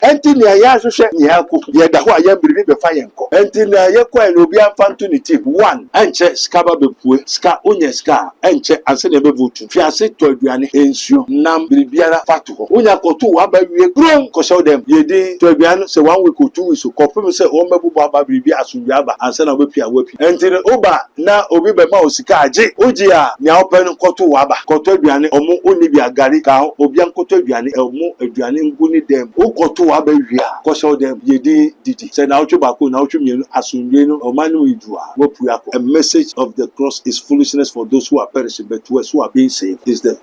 enti ne ya hwehwe ne yakɔ ye da ho aye biribi be fa yenko enti na ye kwa na obi amfa nto ne tip one enche ska ba bepue ska onye ska enche anse na be votu fi ase to aduane ensuo nam biribiara fato ho onya koto wa ba wie grom ko show dem ye di to aduane se 1 week or 2 weeks ko pem se o mebu ba biribi asundua aba anse na obepia wapi enti ne oba na obi be ma osika age oji a nya open koto wa ba koto aduane omo oni bi agari ka obi an koto aduane omo aduane nguni dem o koto wa ba wi a ko show dem ye di didi se na otwe ba ko na otwe mienu asundue no o manu idua wapu akọ. A message of the cross is foolishness for those who are perishing, but to us who are being saved is the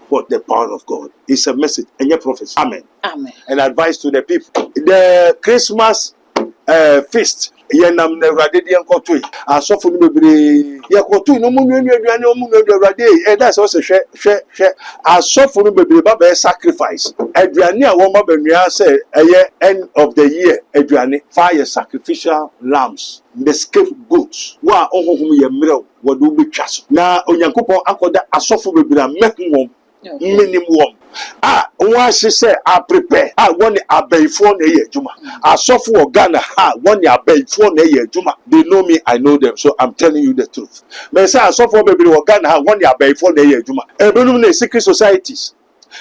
power of God. It's a message and your prophecy. Amen. Amen. And advice to the people. The Christmas feast. Yenam ne rade di enkoto asofo no bebre yekoto no mu nnuaduane omu no rade that's also hwe asofo no bebre ba be sacrifice aduane a wo ma banua say end of the year aduane fire sacrificial lambs the scapegoats wa ohonhom ye mrew wodo betwa so na onyankopon akoda asofo bebre amehwom minimum one she say I prepare one abayfo na ye adwuma asofo Ghana one abayfo na ye adwuma they know me I know them so I'm telling you the truth me say asofo bebre Ghana one abayfo na ye adwuma ebenum na secret societies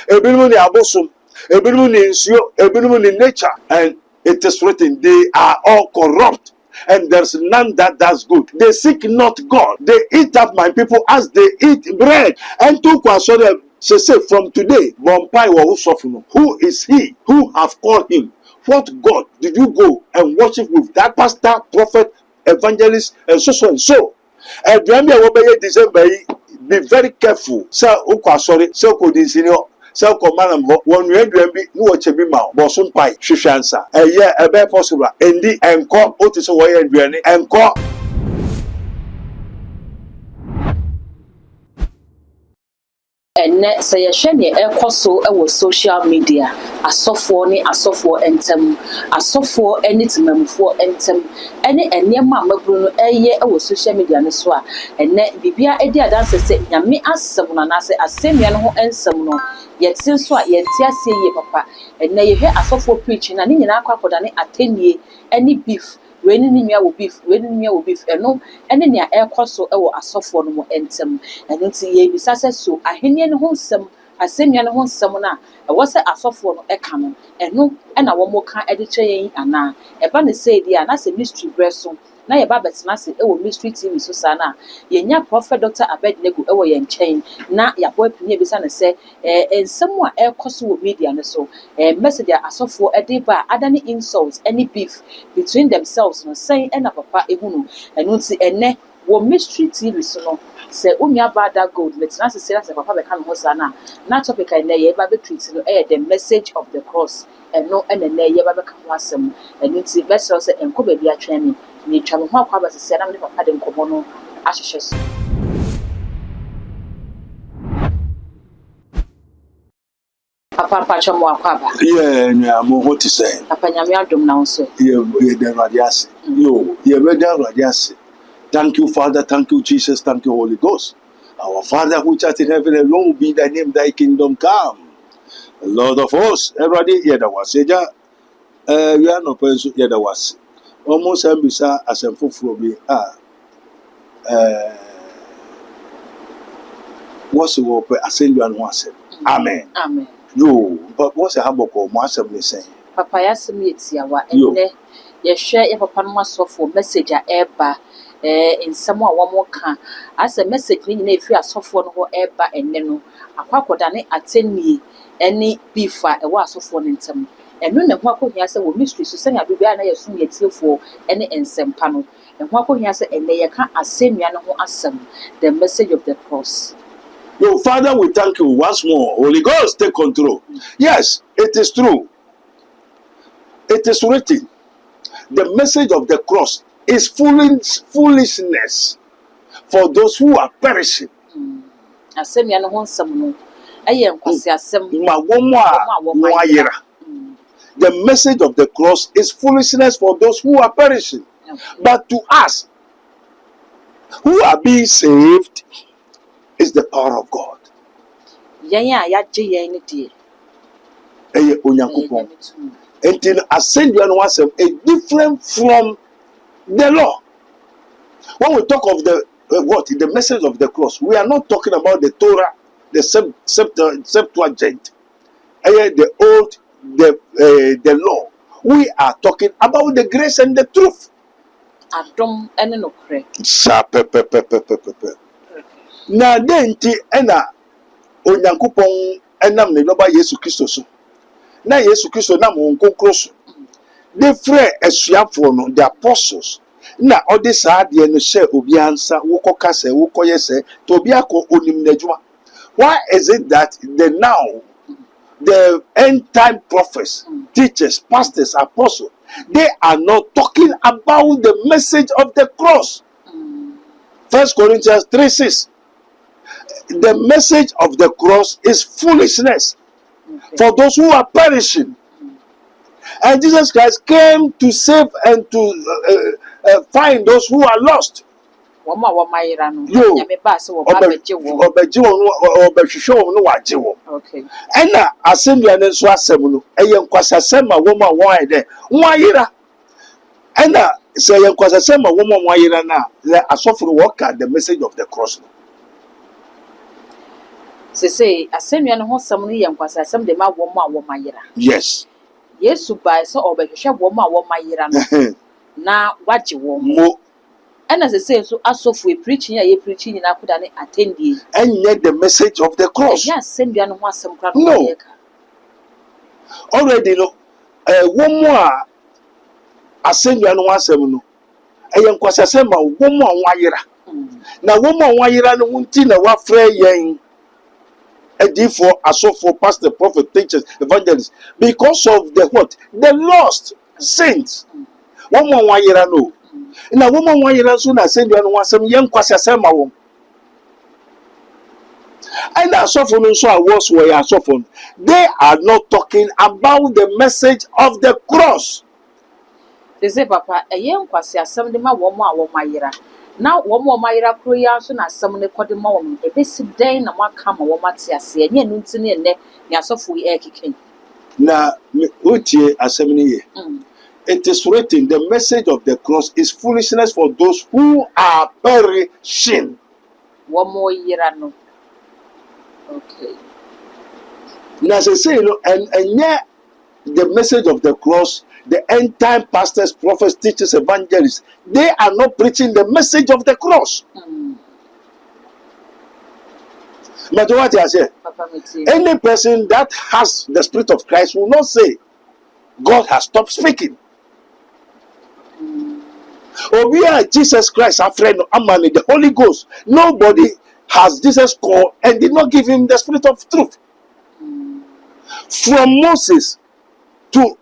ebenum na abosom ebenum na nsuo ebenum na nature and it is written they are all corrupt. And there's none that does good. They seek not God. They eat up my people as they eat bread. And to kwasore she say from today, who is he who have called him? What God did you go and worship with that pastor, prophet, evangelist, and so and so? And December, be very careful. Say ukwasore, say kodinsinio. So command one we do be no chebi ma bosun pai hwehwansa eye ebe possible endi enko otiso wo ye aduane enko ene se ye hwe ne ekoso e social media asofo ne asofo entem asofo ene timamfo entem ene enema mabru no eye e social media ne so a ene bibia edi adanse se nyame asem na na se asemia no ho ensem no yetin so a yetia se ye papa ene ye hwe asofo preach na ne nyina akwakoda ne atenie ene beef weni ni mia wo beef eno ene ne ekoso e wo asofo no mo entem eno ti ye bisase so ahenie ne ho nsem asemia ne ho nsem na e wo se asofo no eka no eno na wo mo ka ede kyeyen ana e ba ne say dia na se mystery breso na ye ba betina se e wo mystery TV so sana ye nya prophet Dr. Abednego e wo ye nchen na ya boy pinie bisa ne se ensem a ekoso wo media ne so message asofo e dey ba adani insults any beef between themselves no saying na papa ehunu enu nti ene wo mystery TV so no se umia bada gold metina se say papa be kan ho sana na topic na ye ba be treat no the message of the cross eno ene na ye ba be kan asem enu nti best say enko ba bi atwani ni twamo ho akwa basese na me papa de nkomo no ahwehwe so papa chamo akwa ba nya mo what to say papa nyame adom na so ye the radiasi yo ye be the radiasi. Thank you Father, thank you Jesus, thank you Holy Ghost. Our Father which art in heaven, alone be thy name, thy kingdom come. The Lord of hosts, everybody here that was we are no person here that was almost ambisa as a full be what's the word ascend you and once amen amen yo but what's a haboko mo asem say papa yasem yetia wa enne ye hwe ye papa no asofo message a eba ensem a wo mo ka as a message ni na efi asofo no ho eba enne no akwakoda ne atenie ene bifa e wa asofo no ntem eno ne ho akohia se wo mystery so senya bibia na yesum yetiefo ene ensempa no ho akohia se ene ye ka asemia no ho asem the message of the cross. Yo, Father, we thank you once more. Holy Ghost, take control. Yes, it is true. It is written. The message of the cross is foolishness for those who are perishing. Asemia no ho nsem no eye nkwase asem Ma womo ayera. The message of the cross is foolishness for those who are perishing. But to us, who are being saved, is the power of God. Yen ya je yen ni die. Eye onyankopon. Until ascension was a different from the law. When we talk of the message of the cross, we are not talking about the Torah, the Septuagint, the old, the law. We are talking about the grace and the truth. Adom ene no kre. Na denti ena onyankopon enam ne loba Yesu Kristo so. Na Yesu Kristo nam onkonkro so. The frɛ asuafo no, the apostles, na ɔde saa deɛ no hyɛ obi ansa wokɔka sɛ wokɔyɛ sɛ to obi akɔ onim n'adwuma. Why is it that the end time prophets, teachers, pastors, apostles, they are not talking about the message of the cross? 1 Corinthians 3:6. The message of the cross is foolishness for those who are perishing. And Jesus Christ came to save and to find those who are lost. Okay. And now, assembly and so assembly, and young Quasasema woman, why there? Why ira? And now, say young Quasasema woman, why ira now? Let us offer work at the message of the cross. Say, assembly and who somebody young Quasasem, the ma woman, ira. Yes. Yes, to buy so or be shop woman, ira. Now, what you want? And as I say, so as of we preaching, ye preaching, and I could attend ye. And yet the message of the cross. Yes, send you and want some crap. No. Already, no. One more. I send you and want some. No. I am Quasasema, one more wire. Now, one more wire and one tina, what frey yang. A D for for pastor, prophet, teachers, evangelists. Because of the what? The lost saints. One more wire, no. Na woman one year soon I send you and want some young Quasasema wom. And I saw from so I was where I saw from. They are not talking about the message of the cross. They say, Papa, a young Quasasem, the ma woman, yera. Now, one more Myra Korea soon as some of the Codimon, a basic day and one come a woman, and yet Nuntin and neck, Yasof we air kicking. Now, Utie assembly. It is written, the message of the cross is foolishness for those who are perishing. One more year, no. Okay. Now, as I say, and yet the message of the cross, the end time pastors, prophets, teachers, evangelists, they are not preaching the message of the cross. But what I say, any person that has the Spirit of Christ will not say, God has stopped speaking. Or we are Jesus Christ, our friend, Amani, the Holy Ghost. Nobody has Jesus called and did not give him the Spirit of truth. From Moses to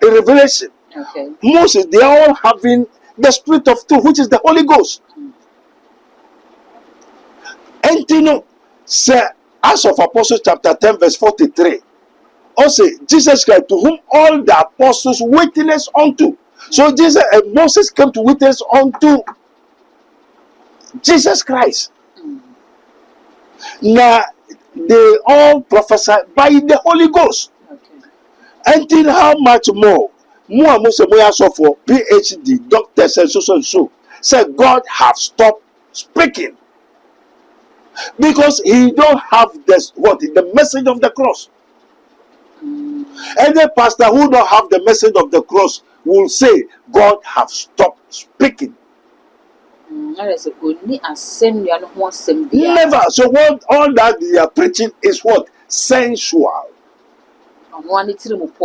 a revelation. Okay. Moses, they are all having the Spirit of truth, which is the Holy Ghost. And you know, say, Acts of Apostles chapter 10 verse 43. Also, Jesus Christ, to whom all the apostles witness unto. So Jesus and Moses came to witness unto Jesus Christ. Now they all prophesy by the Holy Ghost. Until how much more? More for PhD, doctors and so. Said God have stopped speaking. Because he don't have this the message of the cross. Any pastor who don't have the message of the cross will say God have stopped speaking. Never. So what all that they are preaching is what? Sensual.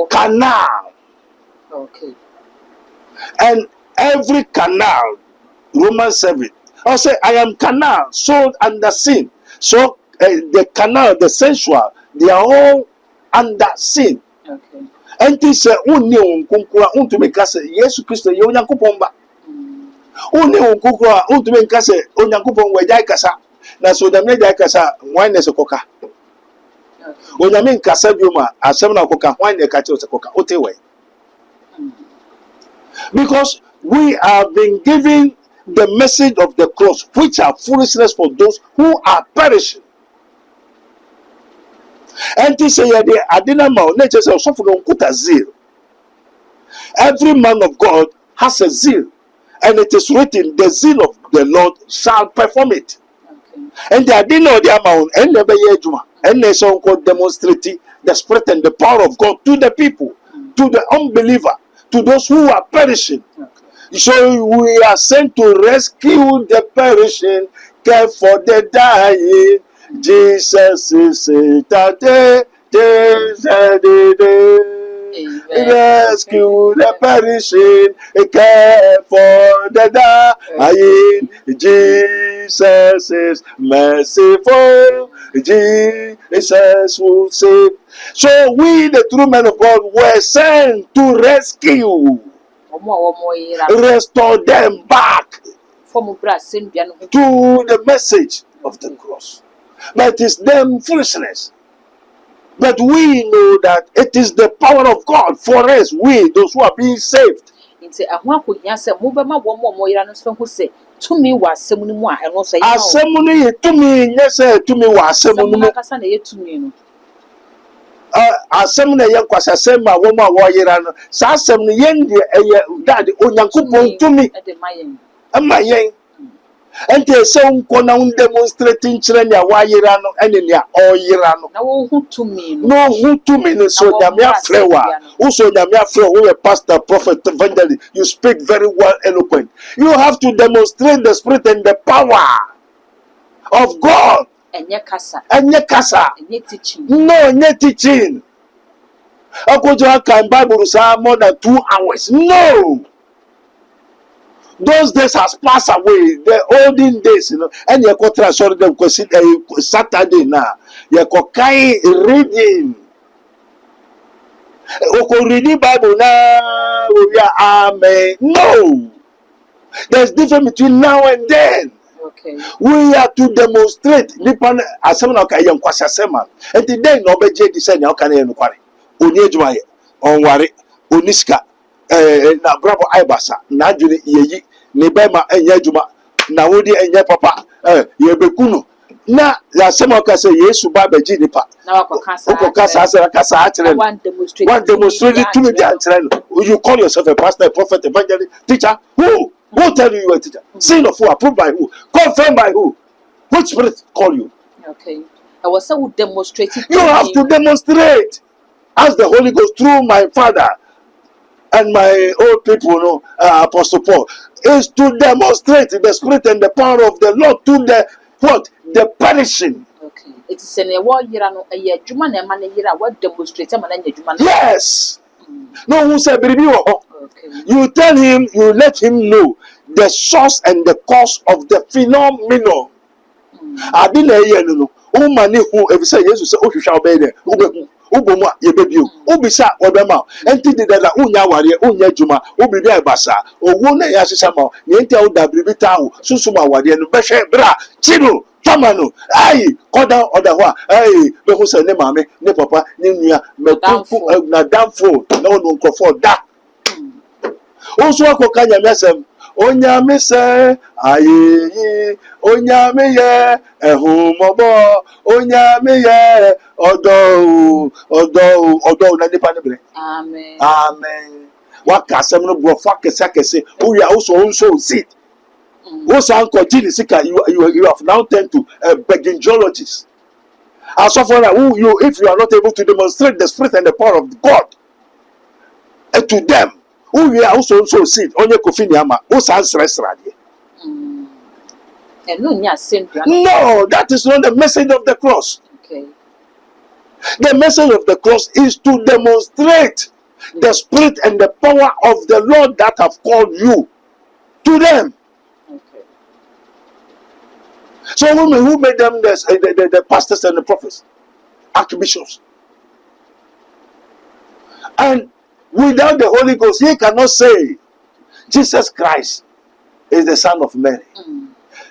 Carnal. Okay. And every carnal, Romans 7. I say I am carnal, sold under sin. So the carnal, the sensual, they are all under sin. Okay. And this unni unkunkura untumeka se Yesu Kristo ye onyankopon ba. Unni unkunkura untumeka se onyankopon wejai kasa. Na so dem wejai kasa wan se koka. Onyame nkasa bioma asem na koka wan ne ka che se koka otewe. Because we have been given the message of the cross, which are foolishness for those who are perishing. And this say the adina ma nature so for no kuta zeal. Every man of God has a zeal, and it is written, the zeal of the Lord shall perform it. Okay. And they didn't know the amount, and never yet, and they so called demonstrating the spirit and the power of God to the people, to the unbeliever, to those who are perishing. Okay. So we are sent to rescue the perishing, care for the dying. Jesus is it day. Rescue the perishing, care for the dying. Jesus is merciful. Jesus will save. So we, the true men of God, were sent to rescue, restore them back to the message of the cross. But it's them foolishness. But we know that it is the power of God for us, we, those who are being saved. Asemuni to me, yes, to me was asem na yen kwasa asem ma wo ma wo yera no sa asem no yen de dad onyankopon tumi ama yen ente se unko na un demonstrating kire ne wa yera no ene ne o yera no na wo hu tumi no so nyame afrewa wo so nyame afrewa wo pastor prophet evangelist, you speak very well eloquent. You have to demonstrate the spirit and the power of God. Enye kasa. Enye teaching. Akojo kan Bible say more than 2 hours. No. Those days has passed away. The olden days, And you go sorry them Saturday now. You go kai reading. Oko reading Bible now. We are amen. No. There's difference between now and then. Okay. We are to demonstrate nipa asem na ka yem kwasa sema enti den no beje di se na ka na enu kware oni adwuma ye onware oniska na brabo aibasa na adwene yeyi ne bema enya adwuma na wodi enya papa ye bekuno na la sema ka se Yesu ba beji nipa na wakokasa one demonstrate to me the you call yourself a pastor, a prophet, evangelist, teacher. Who tell you are a teacher? Seen of who? Approved by who? Confirmed by who? Which spirit call you? Okay. I was so demonstrating. You have to demonstrate as the Holy Ghost through my father and my old people, Apostle Paul, is to demonstrate the spirit and the power of the Lord to the what? The perishing. Okay. It is a demonstrate. Yes. No, who said, okay. You tell him, you let him know the source and the cause of the phenomenon. I didn't know. Oh, money who ever say yes, say, oh, you shall be there. Uboma, ye baby, Ubisa, Obama, and did that Unya Waria, Unya Juma, Ubia Basa, or Wona Yasama, Yenta Bribitao, Susuma Wadia, Beshe Bra, Chino. Famano, aye, koda odawa, aye, be who say ne mame, ne papa, ne nua, me kufu na damfo, na wonu nkofo da. Onso akoka nyame asem, onyame se, aye, onyame ye, ehumobo, onyame ye, odo na nipa ne bre. Amen. Amen. Waka asem no bro fa kese, o ya onso seed. You have now turned to begging geologists. As of now, if you are not able to demonstrate the spirit and the power of God to them, who you are also seed on your coffee, no, that is not the message of the cross. Okay. The message of the cross is to demonstrate the spirit and the power of the Lord that have called you to them. So who made them the pastors and the prophets, archbishops? And without the Holy Ghost, he cannot say Jesus Christ is the Son of Mary.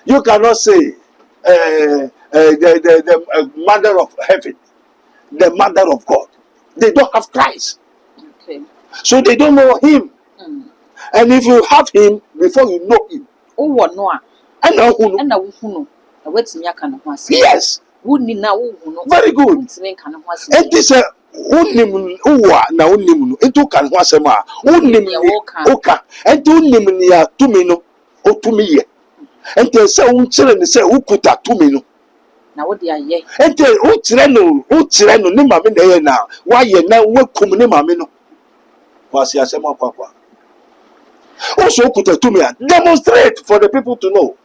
You cannot say the Mother of Heaven, the Mother of God. They don't have Christ. Okay. So they don't know him. And if you have him before you know him, yes. Very good. And this unim uwa na unim no etu kan ho asema unim ni oka enti unim ni ya tumi no otumi ye enti se unchire ni se ukuta tumi no na wo de aye enti unchire no ni mame na ye na wa ye na wekum ni mame no kwasi asema kwakwa also ukuta tumi ya demonstrate for the people to know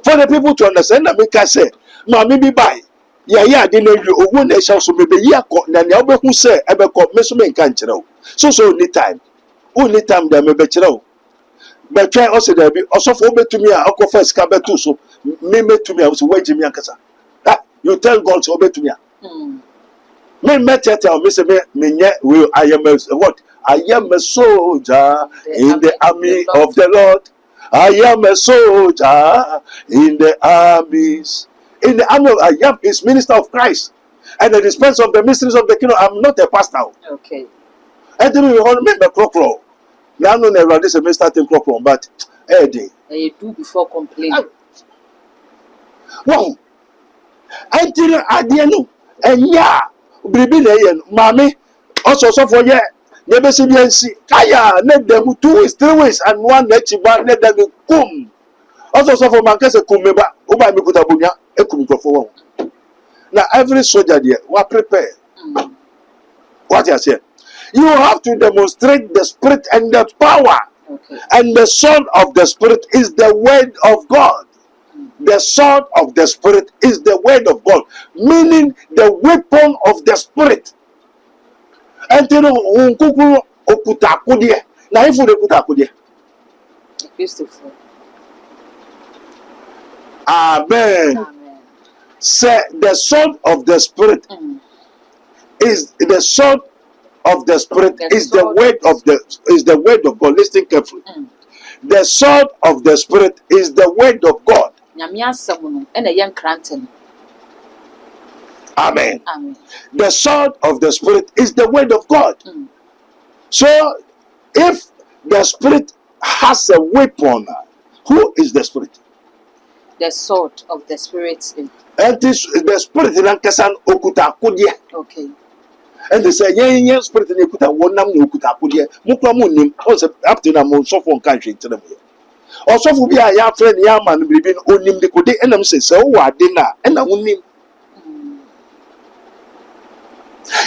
for the people to understand na make say mame bi bai ya de no yu owo na ehia so mebe yi akọ na ne obehu se ebekọ meso me nka nkyere o so only time da mebe kyere o betwe o se da bi osofo obetumi a akọ first ka betu so me metumi a so wajimi akasa that you tell God so obetumi a me metete o me se me nye we I am a soldier in the army of the Lord. I am a soldier in the armies. In the army, I am his minister of Christ and the dispenser of the mysteries of the kingdom. I'm not a pastor. Okay. And then we hold me the clock. Now, no, never this a minister thing clock, but Eddie. You do before complaining. Wow. Until I didn't know. And yeah, Bibi, Mammy, also for yeah. Never see the Kaya, let them 2 weeks, 3 weeks, and 1 next one, let them come. Also, for Mancasa Kumeba, Uba Mikutabunya, Ekumiko. Now, every soldier there, what prepare? What I said, you have to demonstrate the spirit and the power, and the sword of the spirit is the word of God. The sword of the spirit is the word of God, meaning the weapon of the spirit. And you know, okuta kudie. Na ifu de kuta kudie. Beautiful. Amen. Say the sword of the spirit is the sword of the spirit is the word of God. Listen carefully. The sword of the spirit is the word of God. Amen. Amen. The sword of the spirit is the word of God. So if the spirit has a weapon, who is the spirit? The sword of the spirit is. And this the spirit in Ankasan okuta kodie. Okay. And they say, yeah, spirit in okuta wonam no okuta kodie. Muklamu nim up to na mo so for country to them. Also for be a ya friend ya man bibin onim de kode enam say so wa de na ena wonim.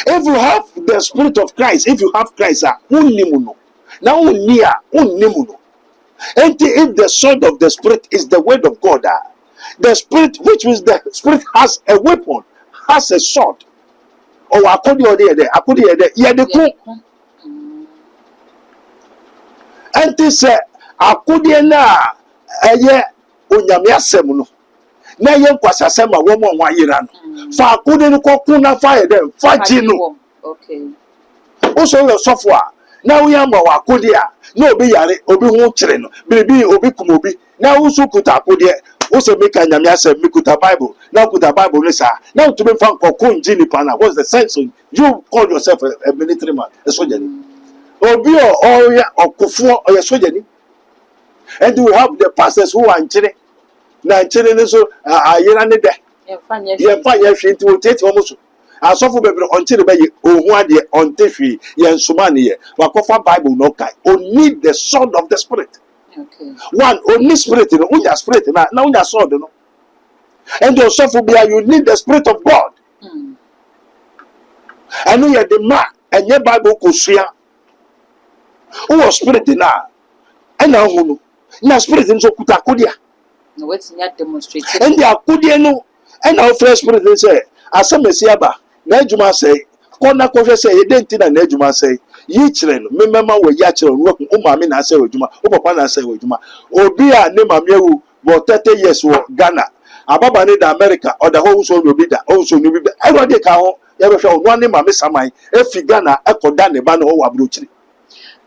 If you have the spirit of Christ, if you have Christ, unimuno. Now unia unimuno. And if the sword of the spirit is the word of God, the spirit, which means the spirit has a weapon, has a sword. Or akodi ode yeah the cook. And this akodi na eye onyame asem no. Na yen kwasasema wo mo nwa yira no. Fa akodi no kokuna fa dem fa ji no. Okay. Also your software. Now we am our akodi a na obi yare obi hu kire no. Bibi obi kumobi. Na usu kuta akodi also make anyame asem mikuta Bible. Now kuta Bible no sa. Now to be fan kokun ji ni pana. What's the sense of you call yourself a military man, a soldier? Obi or ya okofo or a soldier. And we have the pastors who are in Chile. Na Chile so ayira ne de. Ye fa ye hwe nti o tete omuso. Asofo bebre onti de be ohun ade onte hwe ye nsoma ne ye. Wakofa Bible no kai. O need the sword of the spirit. Okay. One only spirit no unya spirit na unya sword no. And the sophobia you need the spirit of God. And you the ma and your Bible kosua. O spirit na and na hunu. Na spirit nso kuta kodia. No what's not demonstrated. And the akodia no and our first spirit say asamesi aba na adwuma say kona kohwe say ye denti na adwuma say yi kire no memema wo ya kire no o maame na say adwuma o papa na say adwuma obi a ne maame awu bo 30 years wo Ghana ababa ne da America or the whole so no bi da o so no bi everybody ka ho ye be hwe no ne maame saman efi Ghana ekoda ne ba no wo abrochiri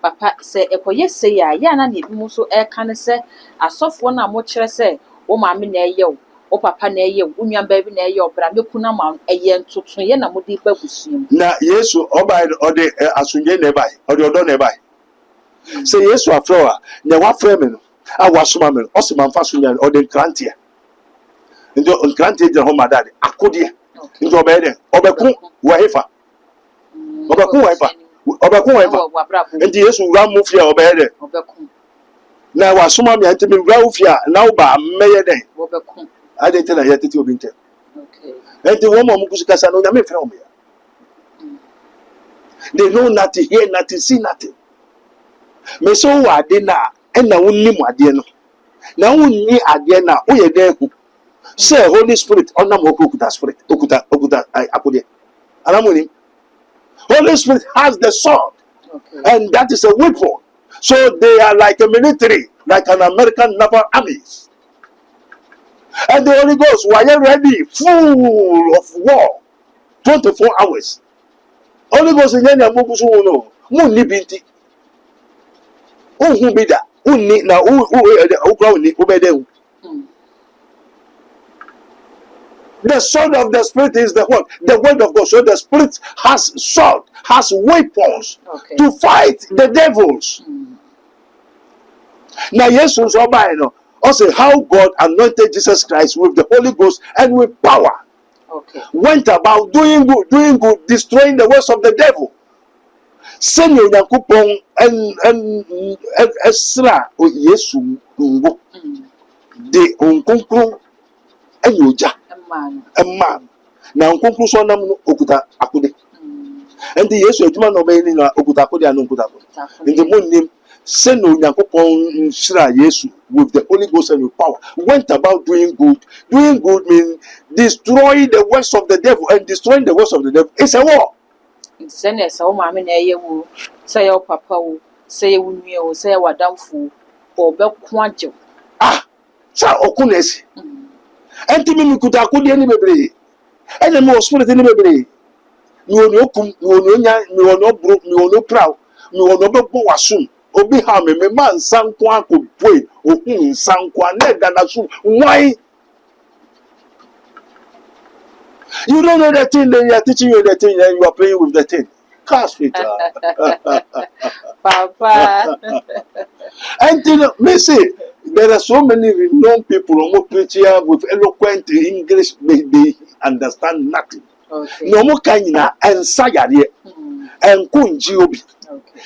papa say ekoye say ya na ne mu so e kan say asofo na mo kire say wo maame na eye o papa na eye unwan ba bi na eye obra mekuna ma eye ntutun ye na modi ba busuam na Yesu oba ode asunje na bai ode odo na bai say Yesu afroa na wa frame no awasoma me o se manfa sunya ode nkrantia ndo nkrantia je ho madade akode ndo oba ede obeku wa hefa Obeko wiper. Obeko wiper. And yes, we ram move here obey. Now was some me anti me Ralph ya now ba meye den. I didn't tell her yet to be intel. Okay. And the woman who kasa no nyame from here. They know nothing, hear nothing, see nothing. Me so wa de na e na wonni mu ade no. Na wonni ade na wo ye den hu. Say Holy Spirit onam okuta spirit, okuta akode. Alamoni. Holy Spirit has the sword. Okay. And that is a weapon. So they are like a military, like an American naval armies. And the Holy Ghost, were you ready, full of war, 24 hours. Holy Ghost in any amubusu no, muni binti. Who be that? Who need now? Who the sword of the Spirit is the what? The word of God. So the Spirit has sword, has weapons to fight the devils. Now, yes, also how God anointed Jesus Christ with the Holy Ghost and with power. Went about doing good, destroying the works of the devil. Senior Yakupon and Esra o Yesu Ngo. De Unkunkru and Yuja. A man. Now Unkunkru Sonam Okuta Akude. And the Yesu Juman obeying Okuta Akude and Okuta. In the morning, Senior Yakupon Shra Yesu with the Holy Ghost and with power. Went about doing good. Doing good means destroying the works of the devil, and destroying the works of the devil. It's a war. Send us all mammy near say your papa, say you, say our downfall, or belt quantum. Ah, Sa Okunes. And Timmy could account anybody. And the more spirit anybody. You will no broke, you will no proud, you will no go soon. Obi ha me man sankwa ko boy ohun sankwa na da na so why you don't know the thing they are teaching you the thing and you are playing with the thing. Cast it. Papa. And me say there are so many renowned people who preach here with eloquent English, they understand nothing. No more kanyina and sayare and kunji obi.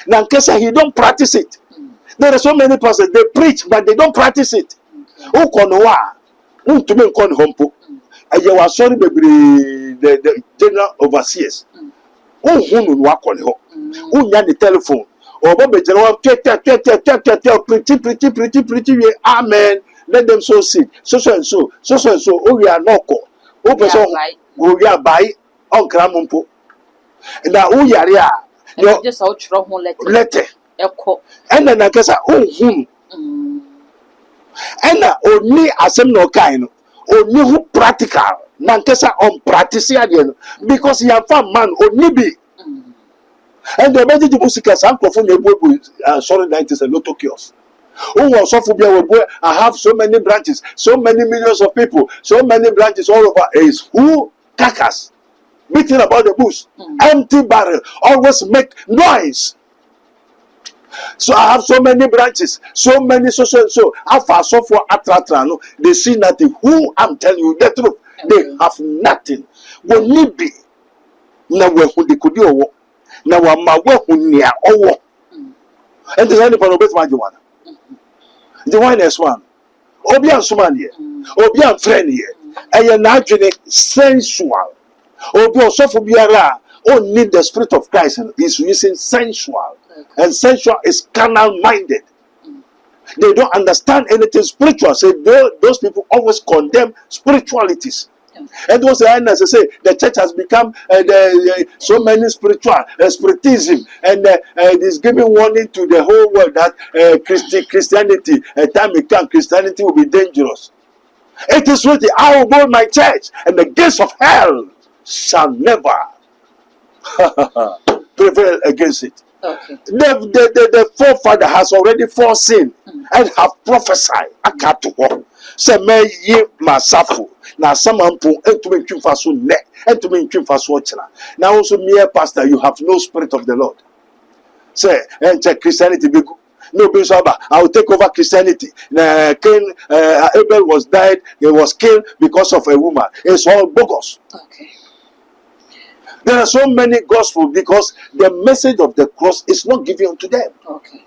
Now he don't practice it. There are so many pastors, they preach but they don't practice it. Who konowa to me kon hompo. And you are sorry, the general overseers. Who work on her? Who need the telephone? Or Bobby General, pretty, amen. Let them so sit. So and so. Oh, we are not called. Oh, person, we are by on Cramumpo. And now, oh, yeah, no, just out trouble letter. And then I guess, oh, and only as some no kind. Only who practical, nankesa on practician because he have found man only be. And the message of music is uncle from the sorry, 90s and Lotto kiosk. Oh, I have so many branches, so many millions of people, so many branches all over. Is who carcass beating about the bush, empty barrel, always make noise. So I have so many branches, so many so. Alpha so for atratra, they see nothing. Who I'm telling you the truth, they have nothing. When need be now we could do now my work near or and there's any part of it, Majuana. The winest one. Obian Sumania, Obian friend here, and you're not sensual. Obian Sophobiara, only the Spirit of Christ is using sensual. And sensual is carnal minded. They don't understand anything spiritual. So those people always condemn spiritualities. And those are as I say, the church has become so many spiritism, and is giving warning to the whole world that Christianity, time will come, Christianity will be dangerous. It is written, I will build my church, and the gates of hell shall never prevail against it. Okay. The forefather has already foreseen and have prophesied. Akato. Say me ye masafu. Na samampu entume nchimfaso ne. Entume nchimfaso ochina. Now also mere pastor, you have no spirit of the Lord. Say, enter Christianity big. No, I will take over Christianity. Cain, Abel was died. He was killed because of a woman. It's all bogus. Okay. There are so many gospels because the message of the cross is not given unto them. Okay.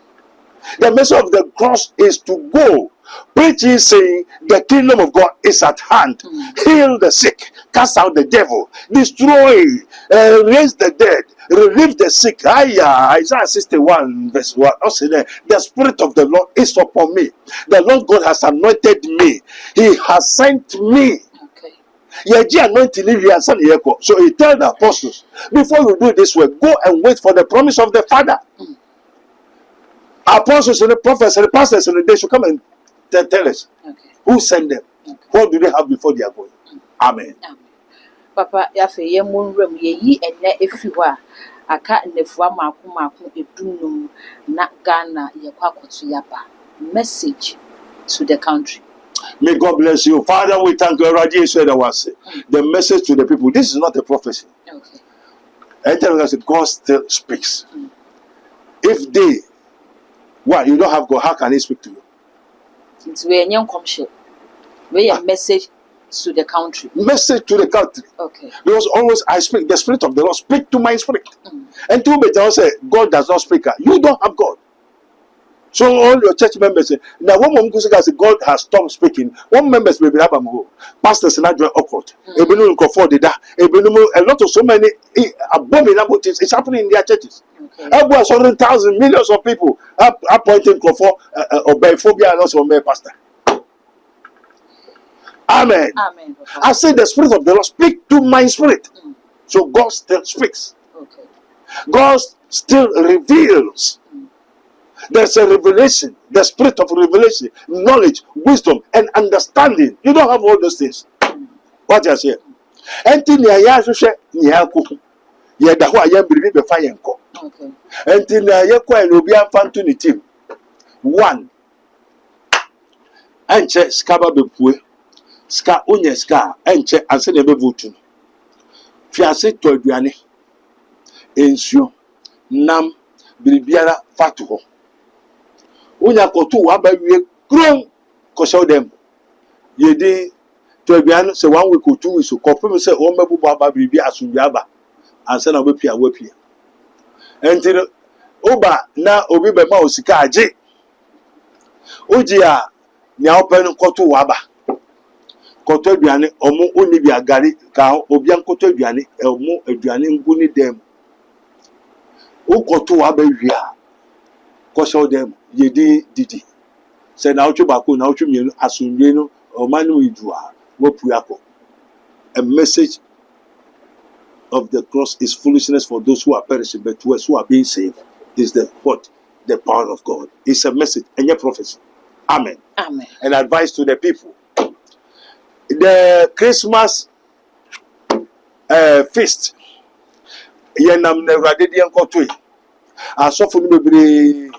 The message of the cross is to go preaching, saying the kingdom of God is at hand. Heal the sick, cast out the devil, destroy, raise the dead, relieve the sick. Isaiah 61 verse 1. Also there, the Spirit of the Lord is upon me. The Lord God has anointed me. He has sent me. So he told the apostles, before you do this work, go and wait for the promise of the Father. Apostles and the prophets and the pastors and they should come and tell us who sent them. What do they have before they are going? Amen. Papa, yafe ye monrem ye yi ene efi ho a aka nefua maako edunum na Ghana ye kwakoto yaba. Message to the country. May God bless you. Father, we thank you. The message to the people. This is not a prophecy. Okay. I tell us that God still speaks. If they, you don't have God, how can He speak to you? It's where young commission. Where a message to the country. Message to the country. Okay. Because always I speak, the Spirit of the Lord speak to my spirit. And two may say, God does not speak. You don't have God. So all your church members say, now one member say God has stopped speaking. One members may be pastors and adjoint occult. A lot of so many abominable things. It's happening in their churches. About 100,000 millions of people appointing for phobia and also obey pastor. Amen. Amen. I say the Spirit of the Lord speak to my spirit. So God still speaks. Okay. God still reveals. There's a revelation, the spirit of revelation, knowledge, wisdom, and understanding. You don't have all those things. What you say? Enti ni aya hwehwe ni akoko. Ye da ho aya mbiri be fa yenko. Okay. Enti na ye kwa na obi amfa nto ni team. 1. Anche skaba bepue. Ska onye ska anche anse na be votu. Fiase to aduane. Ensuo, nam, biribiara fatu ho. Unya kotu waba wie krom ko show them yedi to abian say 1 week or 2 weeks ko pem say o mebu baba biribi asumbi aba ansa na wapia entire oba na obi be ma osika age oji a nya open kotu waba kotu aduane omo oni bi agari ka obi an kotu aduane omo aduane nguni dem o kotu waba wia ko show them yedi didi say na ochu bako na ochu mienu asunwe no o manu idua wo puako. A message of the cross is foolishness for those who are perishing, but to us who are being saved is the power of God. It's a message and a prophecy. Amen. Amen. An advice to the people. The Christmas feast yenam ne radedian kotoi asofo no bebre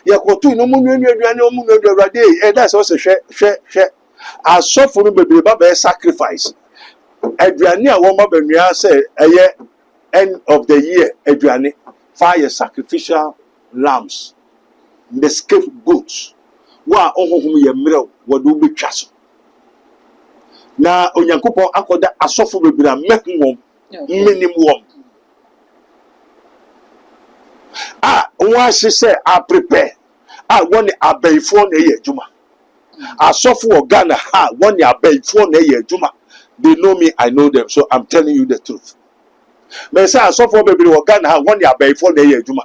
yakotu no munwe aduane omu no aduade that's also hwe asofo no bebre ba be sacrifice aduane a wo ma banua say end of the year aduane fire sacrificial lambs the scapegoats wa ohonhom ye mrew wodo betwa so na onyankopon akoda asofo bebre amehwom minim wom once say I prepare one abayfo na ye adwuma asofo Ghana one abayfo na ye adwuma. They know me, I know them, so I'm telling you the truth. Me say asofo bebre Ghana one abayfo na ye adwuma.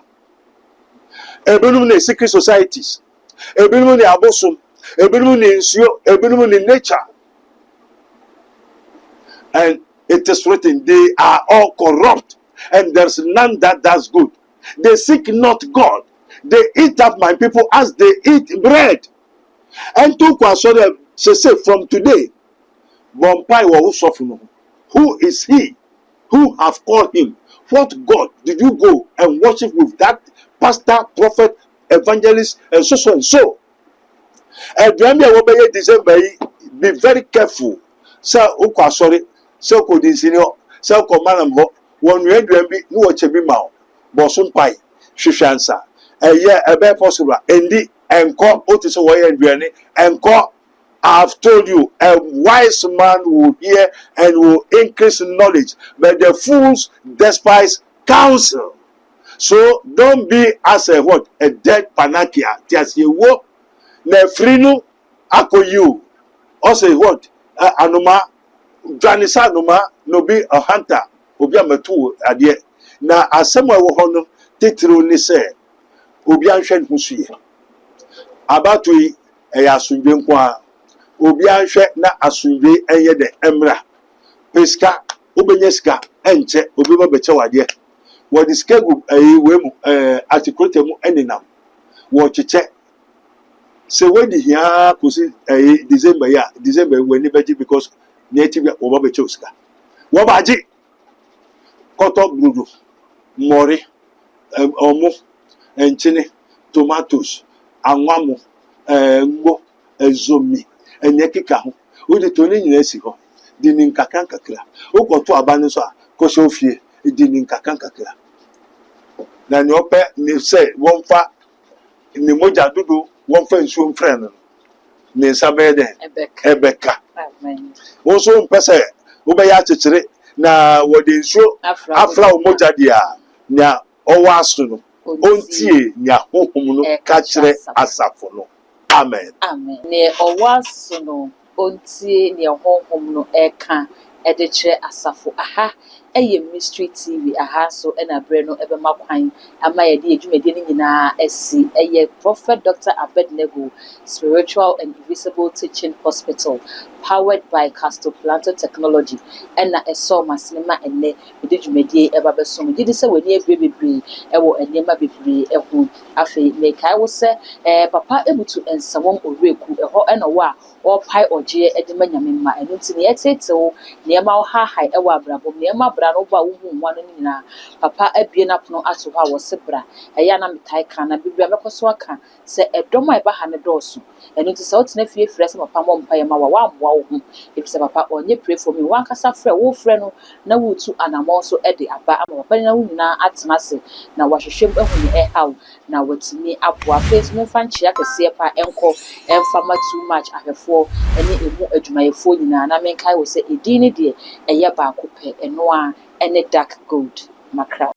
Ebenum na secret societies, ebenum na abosom, ebenum na nsuo, ebenum na nature. And it is written, they are all corrupt, and there's none that does good. They seek not God. They eat up my people as they eat bread. And to kwasore say from today, Bompai wa usofunu. Who is he? Who have called him? What God did you go and worship with that pastor, prophet, evangelist, and so and so? And December, be very careful. Say ukwasore, say kodinsinio, say komanam ho. One we do be no watch be mao. Bosun pai hwehwansa eye ebe possible endi enko otiso wo ye aduane enko I've told you, a wise man will hear and will increase in knowledge, but the fools despise counsel. So don't be as a what? A dead panakia. Just you wo na frinu ako you. Also what? Anoma Janisa anoma no be a hunter. Obi amatu adie. Na asema wo hono titru ni se obi anhwe nhusuye. Abatu yi asunbe nko a obi anhwe na asunbe enye de emra. Peska obenye ska enche obi ba beche wade. What is kegu wemu articulate mu eninam wo cheche se wedi hia kusi December we ni beji because native wo ba beche uska wo ba ji koto brudu mori omu enchine tomatoes anwamu ngbo ezomi enyekika ho wo de to ni nyina si ho di ni nkakan kakra wo koto abane so a ko so fie di ni nkakan kakra na ni ope ni se won fa ni moja dudu won fa nsuo mfre no ni sabe de ebeka amen wo so mpese wo be ya chechire na wo de nsuo afra moja dia na owo aso no ontie nya honhom no ka kire asafo no amen ne owo aso no ontie ne honhom no eka edekire asafo aha eye mystery TV aha so na bre no ebe makwan ama ye de adwumade ni nyina asi eye Prophet Dr. Abednego Spiritual and Invisible Teaching Hospital powered by Castoplanto Technology na eso masinema enne de adwumade eba besom gidi se wani ebrebebre ewo enema bebre ehu afi mekai wo se papa ebutu ensawom oreku eho na wo a o pai oje edema nyamemma enu ntini yetetewo niema wo ha hai ewo abrabom niema bra no ba wo hu nwa no nyina papa abie na pono ato ha wo sebra eya na metai kan na bibia mekoso aka se edom eba ha ne doso enu nti se o tena fie frɛ se papa mo mpa yema wa amboa wo hu ebise papa onye pray for me wan kasa frɛ wo frɛ no na wo tu anamo so ede aba ama papa na wo nyina atena se na wahwehwem ehu ne ehaw na watimi aboa face mo fa nchia kese pa enko emfama too much ahwefo ene emu adwumayefo nyina na menkai wo se edin ne de eye ba ko pe eno a ene dark gold makra